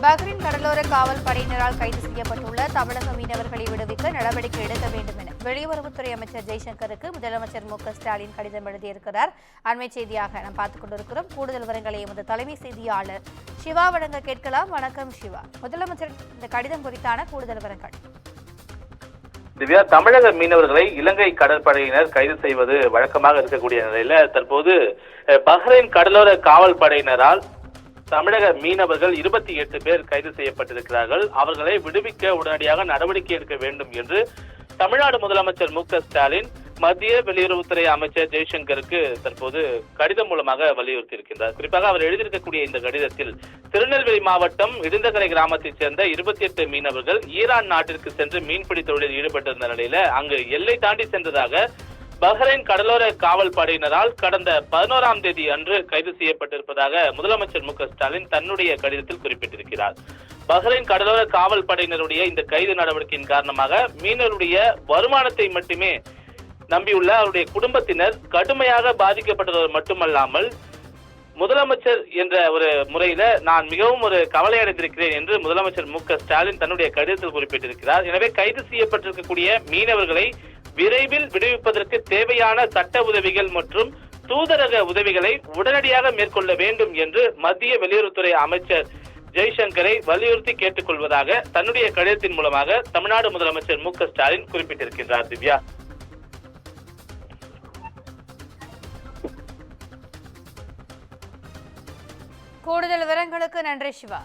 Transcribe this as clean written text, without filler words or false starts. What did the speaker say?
Bahrain கடலோர காவல் படையினரால் கைது செய்யப்பட்டுள்ள தமிழக மீனவர்களை விடுவிக்க நடவடிக்கை எடுக்க வேண்டும் என வெளியுறவுத்துறை அமைச்சர் ஜெய்சங்கருக்கு முதலமைச்சர் மு.க.ஸ்டாலின் கடிதம் எழுதியிருக்கிறார். அண்மை செய்தியாக நாம் பார்த்துக் கொண்டிருக்கிறோம். கூடுதல் விவரங்களை எமது தலைமை செய்தியாளர் சிவா வழங்க கேட்கலாம். வணக்கம் சிவா. முதலமைச்சர் இந்த கடிதம் குறித்தான கூடுதல் விவரங்கள். திவ்யா, தமிழக மீனவர்களை இலங்கை கடற்படையினர் கைது செய்வது வழக்கமாக இருக்கக்கூடிய நிலையில தற்போது பஹ்ரைன் கடலோர காவல் படையினரால் தமிழக மீனவர்கள் 28 பேர் கைது செய்யப்பட்டிருக்கிறார்கள். அவர்களை விடுவிக்க உடனடியாக நடவடிக்கை எடுக்க வேண்டும் என்று தமிழ்நாடு முதலமைச்சர் மு.க.ஸ்டாலின் மத்திய வெளியுறவுத்துறை அமைச்சர் ஜெய்சங்கருக்கு தற்போது கடிதம் மூலமாக வலியுறுத்தி இருக்கின்றார். குறிப்பாக அவர் எழுதியிருக்கக்கூடிய இந்த கடிதத்தில் திருநெல்வேலி மாவட்டம் இடிந்தகரை கிராமத்தைச் சேர்ந்த 28 மீனவர்கள் ஈரான் நாட்டிற்கு சென்று மீன்பிடி தொழிலில் ஈடுபட்டிருந்த நிலையில அங்கு எல்லை தாண்டி சென்றதாக பஹ்ரைன் கடலோர காவல் படையினரால் கடந்த 11ஆம் தேதி அன்று கைது செய்யப்பட்டிருப்பதாக முதலமைச்சர் மு.க.ஸ்டாலின் தன்னுடைய கடிதத்தில் குறிப்பிட்டிருக்கிறார். பஹ்ரைன் கடலோர காவல் படையினருடைய இந்த கைது நடவடிக்கையின் காரணமாக மீனவருடைய வருமானத்தை மட்டுமே நம்பியுள்ள அவருடைய குடும்பத்தினர் கடுமையாக பாதிக்கப்பட்டது மட்டுமல்லாமல் முதலமைச்சர் என்ற ஒரு முறையில நான் மிகவும் ஒரு கவலை அடைந்திருக்கிறேன் என்று முதலமைச்சர் மு.க.ஸ்டாலின் தன்னுடைய கடிதத்தில் குறிப்பிட்டிருக்கிறார். எனவே கைது செய்யப்பட்டிருக்கக்கூடிய மீனவர்களை விரைவில் விடுவிப்பதற்கு தேவையான சட்ட உதவிகள் மற்றும் தூதரக உதவிகளை உடனடியாக மேற்கொள்ள வேண்டும் என்று மத்திய வெளியுறவுத்துறை அமைச்சர் ஜெய்சங்கரை வலியுறுத்தி கேட்டுக் கொள்வதாக தன்னுடைய கடிதத்தின் மூலமாக தமிழ்நாடு முதலமைச்சர் மு.க.ஸ்டாலின் குறிப்பிட்டிருக்கின்றார். திவ்யா, கூடுதல் விவரங்களுக்கு நன்றி சிவா.